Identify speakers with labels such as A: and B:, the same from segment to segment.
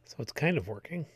A: So it's kind of working.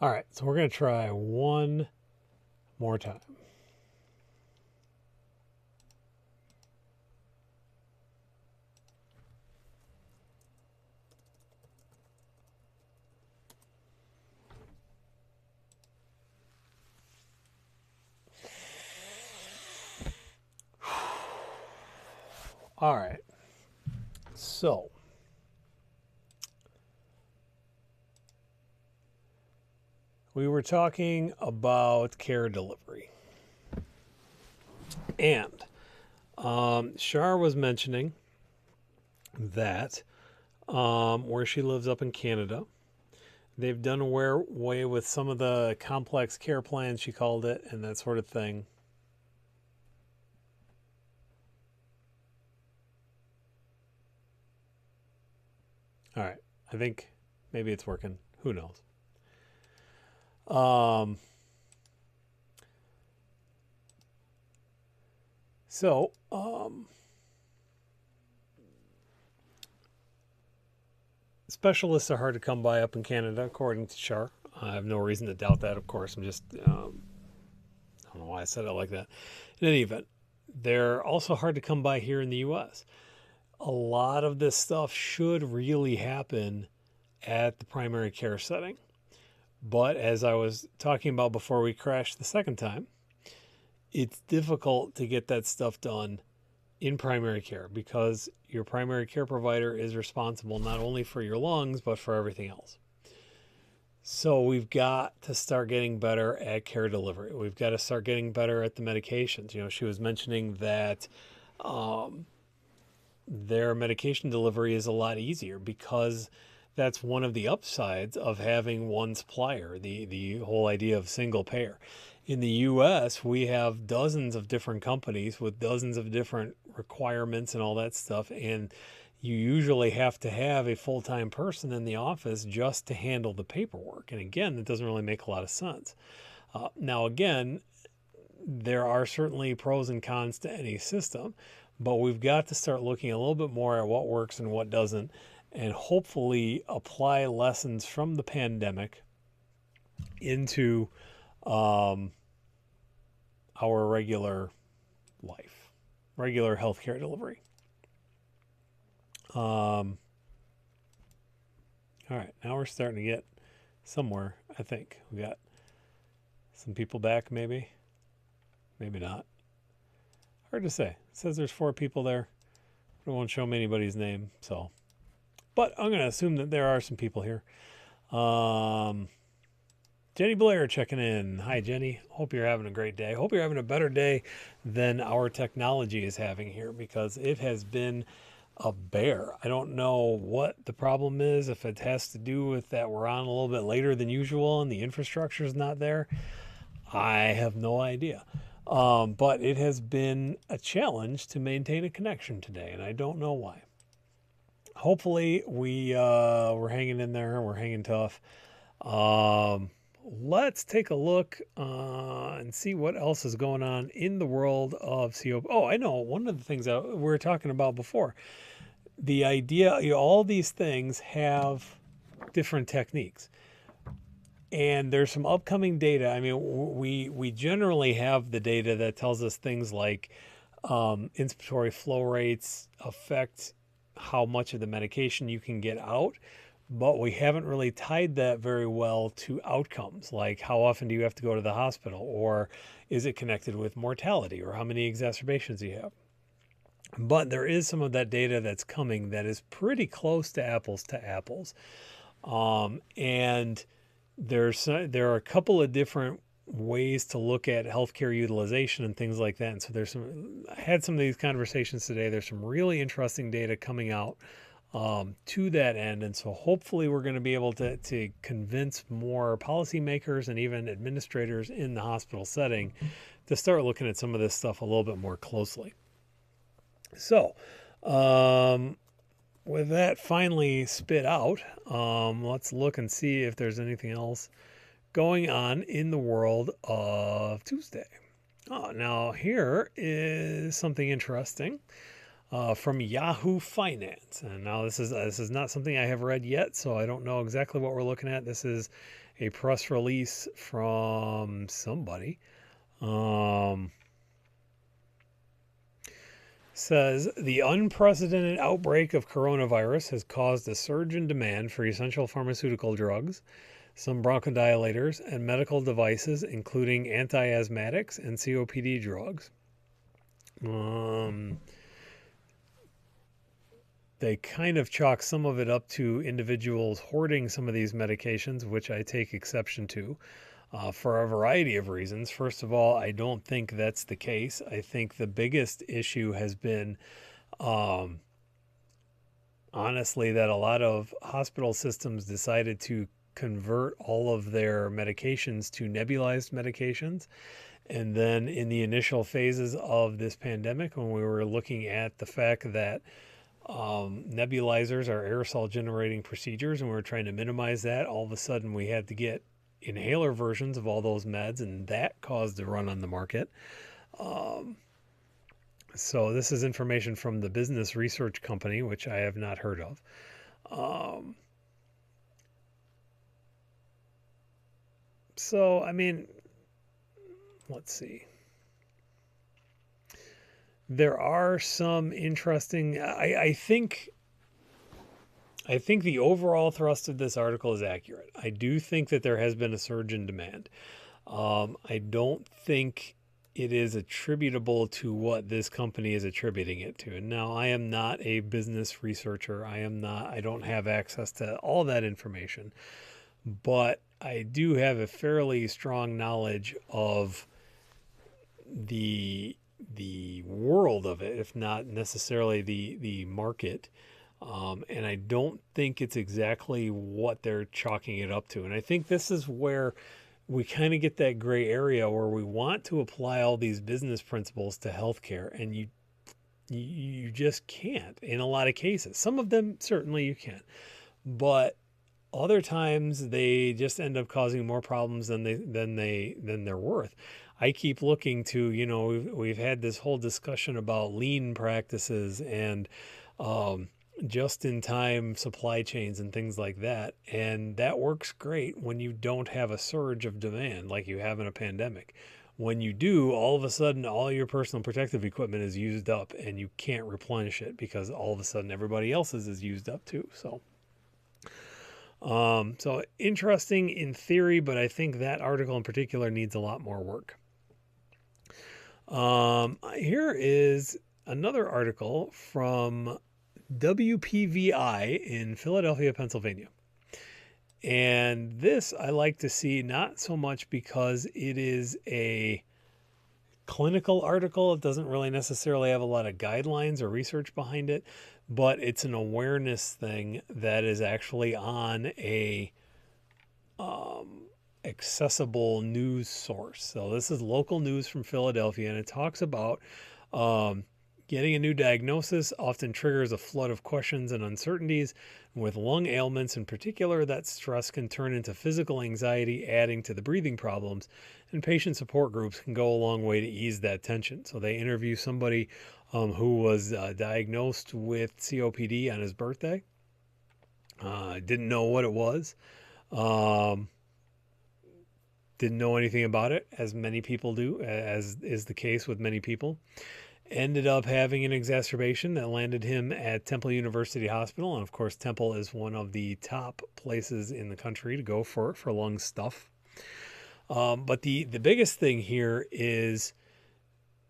A: All right, so we're going to try one more time. All right, so we were talking about care delivery. And Shar was mentioning that where she lives up in Canada, they've done away with some of the complex care plans, she called it, and that sort of thing. All right, I think maybe it's working. Who knows? So, specialists are hard to come by up in Canada, according to Char. I have no reason to doubt that, of course. I'm just, I don't know why I said it like that. In any event, they're also hard to come by here in the U.S. A lot of this stuff should really happen at the primary care setting. But as I was talking about before we crashed the second time, it's difficult to get that stuff done in primary care because your primary care provider is responsible not only for your lungs, but for everything else. So we've got to start getting better at care delivery. We've got to start getting better at the medications. You know, she was mentioning that their medication delivery is a lot easier because that's one of the upsides of having one supplier, the whole idea of single payer. In the US, we have dozens of different companies with dozens of different requirements and all that stuff. And you usually have to have a full-time person in the office just to handle the paperwork. And again, that doesn't really make a lot of sense. Now, again, there are certainly pros and cons to any system, but we've got to start looking a little bit more at what works and what doesn't, and hopefully apply lessons from the pandemic into our regular life, regular healthcare delivery. All right, now we're starting to get somewhere, I think. We got some people back, maybe not. Hard to say. It says there's 4 people there. It won't show me anybody's name, so. But I'm going to assume that there are some people here. Jenny Blair checking in. Hi, Jenny. Hope you're having a great day. Hope you're having a better day than our technology is having here because it has been a bear. I don't know what the problem is, if it has to do with that we're on a little bit later than usual and the infrastructure is not there. I have no idea. But it has been a challenge to maintain a connection today, and I don't know why. Hopefully we're hanging in there. We're hanging tough. Let's take a look and see what else is going on in the world of COPD. Oh, I know. One of the things that we were talking about before, the idea, all these things have different techniques. And there's some upcoming data. I mean, we generally have the data that tells us things like Inspiratory flow rates affect how much of the medication you can get out, but we haven't really tied that very well to outcomes, like how often do you have to go to the hospital, or is it connected with mortality, or how many exacerbations you have. But there is some of that data that's coming that is pretty close to apples to apples. And there are a couple of different ways to look at healthcare utilization and things like that. And so I had some of these conversations today. There's some really interesting data coming out to that end. And so hopefully we're going to be able to convince more policymakers and even administrators in the hospital setting to start looking at some of this stuff a little bit more closely. So, with that finally spit out, let's look and see if there's anything else going on in the world of Tuesday. Now here is something interesting from Yahoo Finance. And now this is not something I have read yet, so I don't know exactly what we're looking at. This is a press release from somebody. Says the unprecedented outbreak of coronavirus has caused a surge in demand for essential pharmaceutical drugs, some bronchodilators, and medical devices, including anti-asthmatics and COPD drugs. They kind of chalk some of it up to individuals hoarding some of these medications, which I take exception to. For a variety of reasons. First of all, I don't think that's the case. I think the biggest issue has been, honestly, that a lot of hospital systems decided to convert all of their medications to nebulized medications. And then in the initial phases of this pandemic, when we were looking at the fact that nebulizers are aerosol generating procedures and we were trying to minimize that, all of a sudden we had to get inhaler versions of all those meds, and that caused a run on the market. So this is information from the Business Research Company, which I have not heard of. So, I mean, let's see. There are some interesting, I think the overall thrust of this article is accurate. I do think that there has been a surge in demand. I don't think it is attributable to what this company is attributing it to. And now I am not a business researcher. I don't have access to all that information, but I do have a fairly strong knowledge of the world of it, if not necessarily the market. And I don't think it's exactly what they're chalking it up to. And I think this is where we kind of get that gray area where we want to apply all these business principles to healthcare, and you just can't in a lot of cases. Some of them certainly you can, but other times they just end up causing more problems than they're worth. I keep looking to, we've had this whole discussion about lean practices and just-in-time supply chains and things like that. And that works great when you don't have a surge of demand like you have in a pandemic. When you do, all of a sudden, all your personal protective equipment is used up and you can't replenish it because all of a sudden everybody else's is used up too. So interesting in theory, but I think that article in particular needs a lot more work. Here is another article from WPVI in Philadelphia, Pennsylvania. And this I like to see, not so much because it is a clinical article. It doesn't really necessarily have a lot of guidelines or research behind it, but it's an awareness thing that is actually on a accessible news source. So this is local news from Philadelphia, and it talks about getting a new diagnosis often triggers a flood of questions and uncertainties. With lung ailments in particular, that stress can turn into physical anxiety, adding to the breathing problems, and patient support groups can go a long way to ease that tension. So they interview somebody who was diagnosed with COPD on his birthday. Didn't know what it was. Didn't know anything about it, as many people do, as is the case with many people. ended up having an exacerbation that landed him at Temple University Hospital. And of course, Temple is one of the top places in the country to go for lung stuff. But the biggest thing here is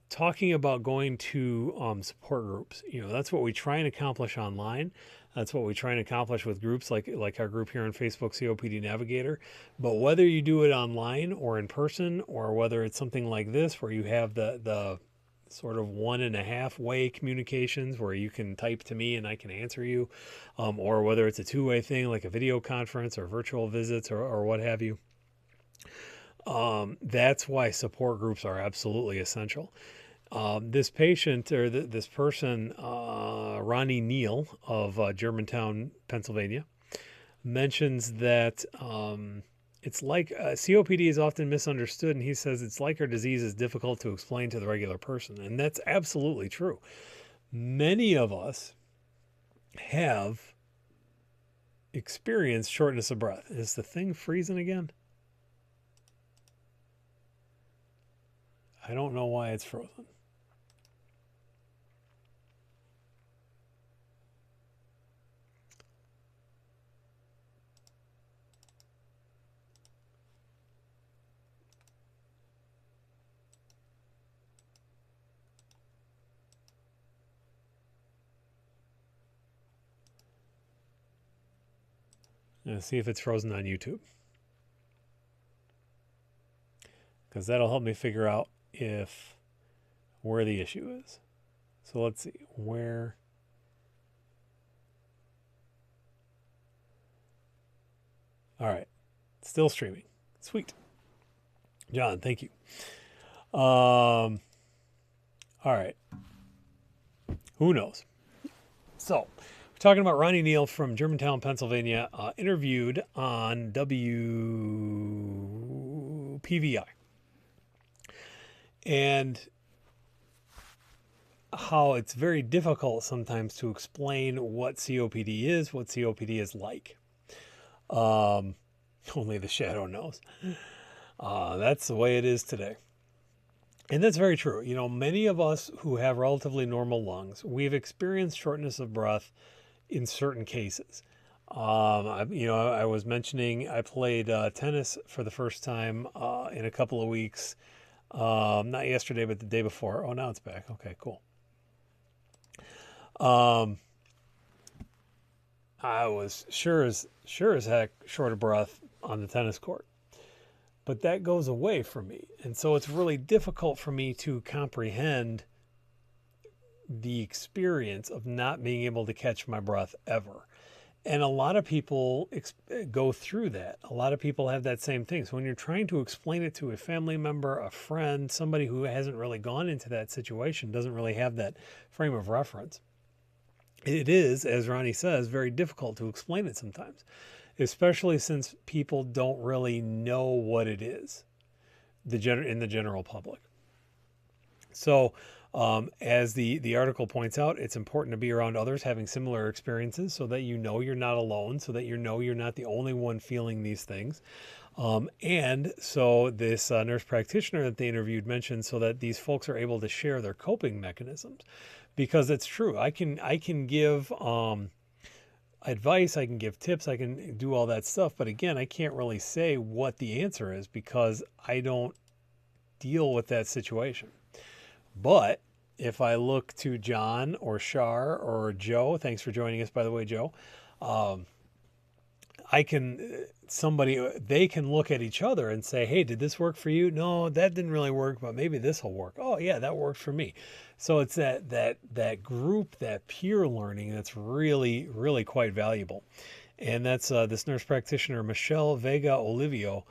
A: talking about going to support groups. That's what we try and accomplish online. That's what we try and accomplish with groups like our group here on Facebook, COPD Navigator. But whether you do it online or in person, or whether it's something like this where you have the sort of 1.5 way communications where you can type to me and I can answer you, or whether it's a 2-way thing like a video conference or virtual visits or what have you, that's why support groups are absolutely essential. This patient, or this person, Ronnie Neal of Germantown, Pennsylvania, mentions that it's like COPD is often misunderstood, and he says it's like our disease is difficult to explain to the regular person, and that's absolutely true. Many of us have experienced shortness of breath. Is the thing freezing again? I don't know why it's frozen. Let's see if it's frozen on YouTube, because that'll help me figure out where the issue is. So let's see where. All right, still streaming. Sweet, John. Thank you. All right. Who knows? So, we're talking about Ronnie Neal from Germantown, Pennsylvania, interviewed on WPVI. And how it's very difficult sometimes to explain what COPD is, what COPD is like. Only the shadow knows. That's the way it is today. And that's very true. Many of us who have relatively normal lungs, we've experienced shortness of breath in certain cases. I was mentioning I played tennis for the first time in a couple of weeks. Not yesterday, but the day before. Oh, now it's back. Okay, cool. I was sure as heck short of breath on the tennis court. But that goes away for me. And so it's really difficult for me to comprehend the experience of not being able to catch my breath ever. And a lot of people go through that. A lot of people have that same thing. So when you're trying to explain it to a family member, a friend, somebody who hasn't really gone into that situation, doesn't really have that frame of reference, it is, as Ronnie says, very difficult to explain it sometimes, especially since people don't really know what it is in the general public. So as the article points out, it's important to be around others having similar experiences so that you're not alone, so that you're not the only one feeling these things. And so this nurse practitioner that they interviewed mentioned so that these folks are able to share their coping mechanisms, because it's true. I can give advice, I can give tips, I can do all that stuff. But again, I can't really say what the answer is because I don't deal with that situation. But if I look to John or Shar or Joe, thanks for joining us, by the way, Joe, they can look at each other and say, hey, did this work for you? No, that didn't really work, but maybe this will work. Oh yeah, that worked for me. So it's that group, that peer learning that's really, really quite valuable. And that's this nurse practitioner, Michelle Vega Olivo,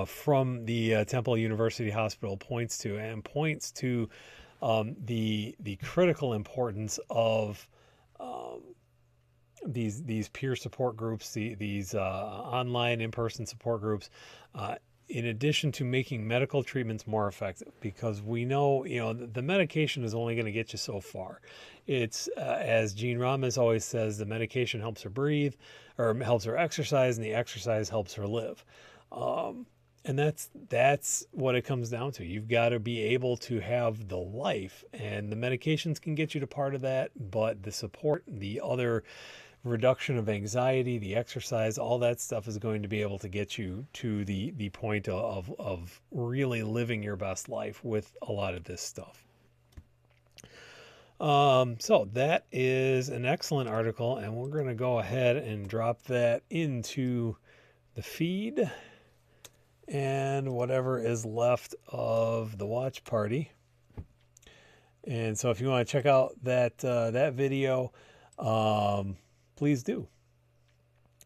A: from the Temple University Hospital points to the critical importance of these peer support groups, these online in-person support groups, in addition to making medical treatments more effective, because we know the medication is only going to get you so far. It's as Gene Ramos always says, the medication helps her breathe, or helps her exercise, and the exercise helps her live. And that's what it comes down to. You've got to be able to have the life, and the medications can get you to part of that, but the support, the other reduction of anxiety, the exercise, all that stuff is going to be able to get you to the point of really living your best life with a lot of this stuff. So that is an excellent article, and we're going to go ahead and drop that into the feed and whatever is left of the watch party. And so if you want to check out that video, please do,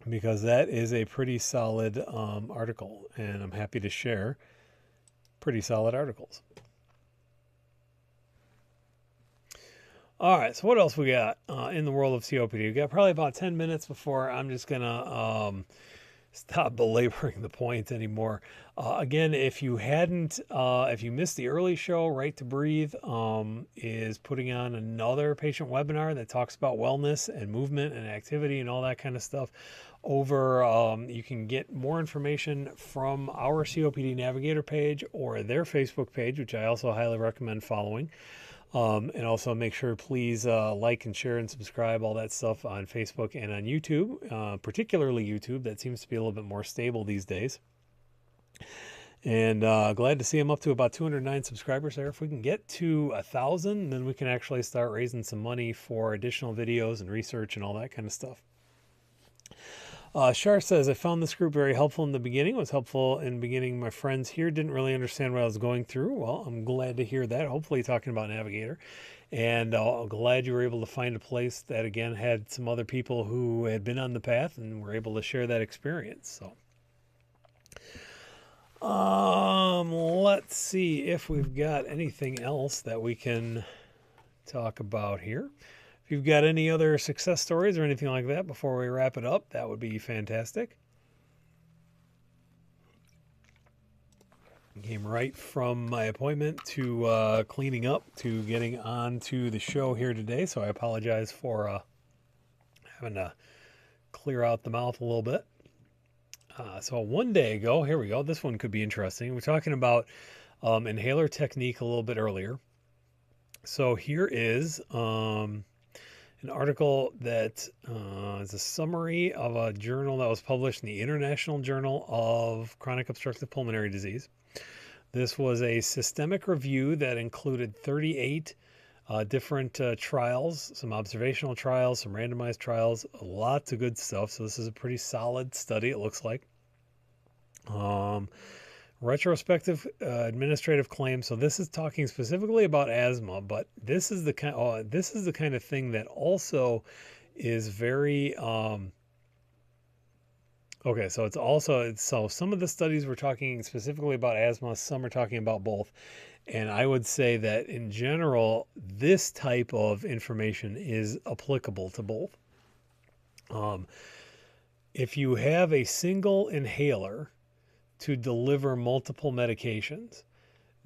A: because that is a pretty solid article, and I'm happy to share pretty solid articles. All right, so what else we got in the world of COPD? We got probably about 10 minutes before I'm just gonna stop belaboring the point anymore. Again, if you missed the early show, Right to Breathe is putting on another patient webinar that talks about wellness and movement and activity and all that kind of stuff. You can get more information from our COPD Navigator page or their Facebook page, which I also highly recommend following. And also make sure, please like and share and subscribe, all that stuff on Facebook and on YouTube, particularly YouTube. That seems to be a little bit more stable these days. And glad to see I'm up to about 209 subscribers there. If we can get to 1,000, then we can actually start raising some money for additional videos and research and all that kind of stuff. Shar says, I found this group very helpful in the beginning. It was helpful in the beginning. My friends here didn't really understand what I was going through. Well, I'm glad to hear that. Hopefully talking about Navigator. And glad you were able to find a place that, again, had some other people who had been on the path and were able to share that experience. So, let's see if we've got anything else that we can talk about here. If you've got any other success stories or anything like that before we wrap it up, that would be fantastic. Came right from my appointment to cleaning up to getting on to the show here today, so I apologize for having to clear out the mouth a little bit. So one day ago, here we go, this one could be interesting. We're talking about inhaler technique a little bit earlier. So here is an article that is a summary of a journal that was published in the International Journal of Chronic Obstructive Pulmonary Disease. This was a systemic review that included 38 different trials, some observational trials, some randomized trials, lots of good stuff. So this is a pretty solid study, it looks like. Retrospective administrative claims. So this is talking specifically about asthma, but this is the kind of thing that also is very okay. So so some of the studies were talking specifically about asthma, some are talking about both, and I would say that in general, this type of information is applicable to both. If you have a single inhaler to deliver multiple medications,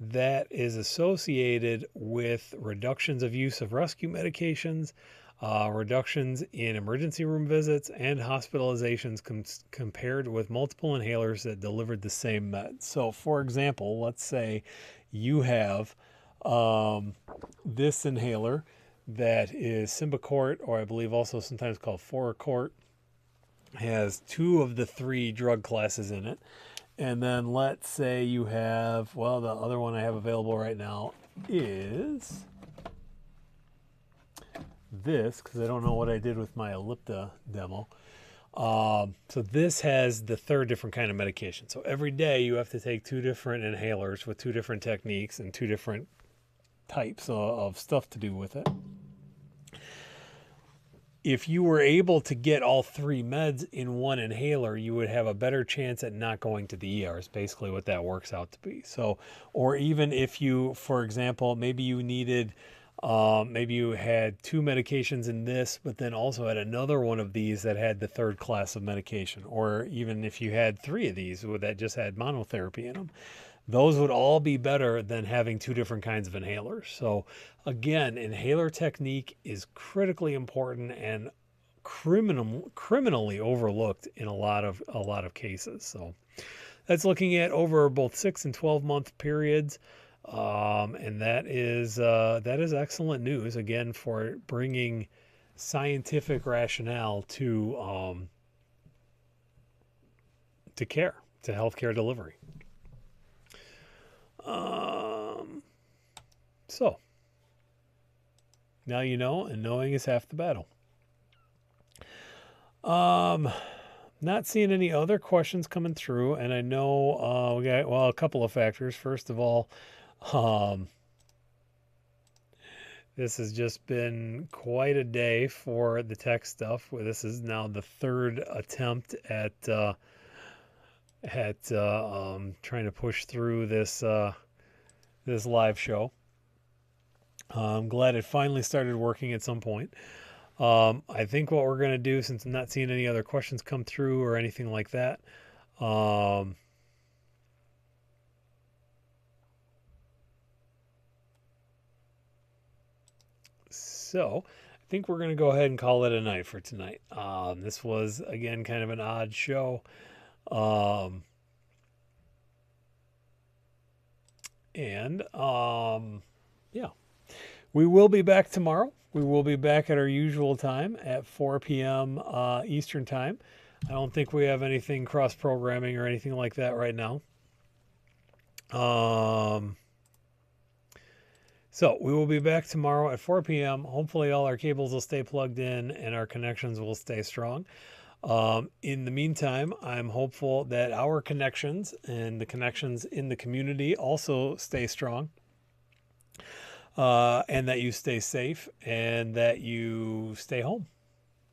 A: that is associated with reductions of use of rescue medications, reductions in emergency room visits, and hospitalizations compared with multiple inhalers that delivered the same med. So, for example, let's say you have this inhaler that is Symbicort, or I believe also sometimes called Foracort, has 2 of the 3 drug classes in it. And then let's say you have, well, the other one I have available right now is this, because I don't know what I did with my Ellipta demo. So this has the 3rd different kind of medication. So every day you have to take 2 different inhalers with 2 different techniques and 2 different types of stuff to do with it. If you were able to get all 3 meds in one inhaler, you would have a better chance at not going to the ER, is basically what that works out to be. So, or even if you, for example, maybe you needed, maybe you had 2 medications in this, but then also had another one of these that had the 3rd class of medication. Or even if you had 3 of these that just had monotherapy in them. Those would all be better than having 2 different kinds of inhalers. So again, inhaler technique is critically important and criminally overlooked in a lot of cases. So That's looking at over both 6 and 12-month periods. And that is excellent news, again, for bringing scientific rationale to care, to healthcare delivery. So now you know, and knowing is half the battle. Not seeing any other questions coming through, and I know we got, well, a couple of factors. First of all, this has just been quite a day for the tech stuff. Where this is now the third attempt at trying to push through this this live show. I'm glad it finally started working at some point. I think what we're going to do, since I'm not seeing any other questions come through or anything like that, so I think we're going to go ahead and call it a night for tonight. This was, again, kind of an odd show. Yeah, we will be back tomorrow. We will be back at our usual time at 4 p.m. Eastern time. I don't think we have anything cross-programming or anything like that right now. So we will be back tomorrow at 4 p.m. Hopefully all our cables will stay plugged in and our connections will stay strong. In the meantime, I'm hopeful that our connections and the connections in the community also stay strong. And that you stay safe and that you stay home.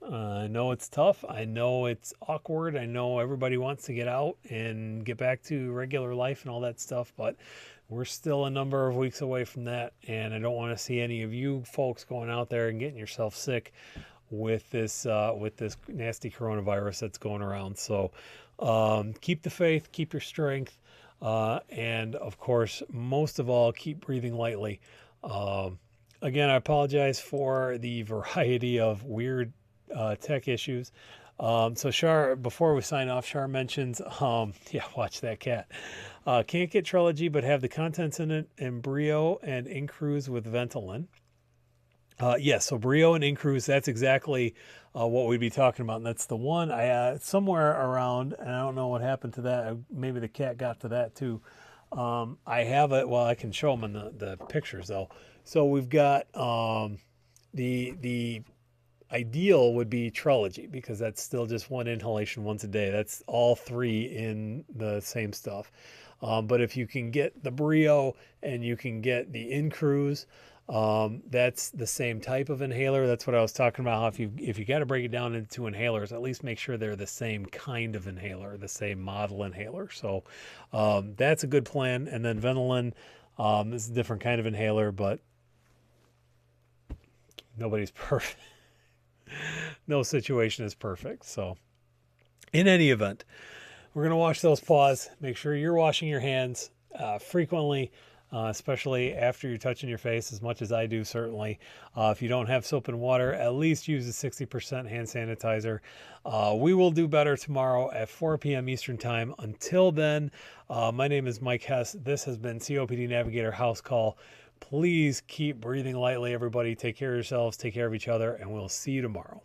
A: I know it's tough. I know it's awkward. I know everybody wants to get out and get back to regular life and all that stuff, but we're still a number of weeks away from that. And I don't want to see any of you folks going out there and getting yourself sick with this nasty coronavirus that's going around. So keep the faith, keep your strength, and of course, most of all, keep breathing lightly. Again, I apologize for the variety of weird tech issues. So Shar, before we sign off, Shar mentions, yeah, watch that cat. Can't get Trelegy, but have the contents in it, and Brio and Incruise with Ventolin. Yes, so Brio and Incruise, that's exactly what we'd be talking about. And that's the one I somewhere around, and I don't know what happened to that. Maybe the cat got to that too. I have it. Well, I can show them in the pictures though. So we've got the ideal would be Trelegy, because that's still just one inhalation once a day. That's all three in the same stuff. But if you can get the Brio and you can get the Incruise, that's the same type of inhaler. That's what I was talking about. How if you got to break it down into inhalers, at least make sure they're the same kind of inhaler, the same model inhaler. So that's a good plan. And then Ventolin is a different kind of inhaler, but nobody's perfect. No situation is perfect. So in any event, we're going to wash those paws. Make sure you're washing your hands frequently, especially after you're touching your face, as much as I do, certainly. If you don't have soap and water, at least use a 60% hand sanitizer. We will do better tomorrow at 4 p.m. Eastern Time. Until then, my name is Mike Hess. This has been COPD Navigator House Call. Please keep breathing lightly, everybody. Take care of yourselves, take care of each other, and we'll see you tomorrow.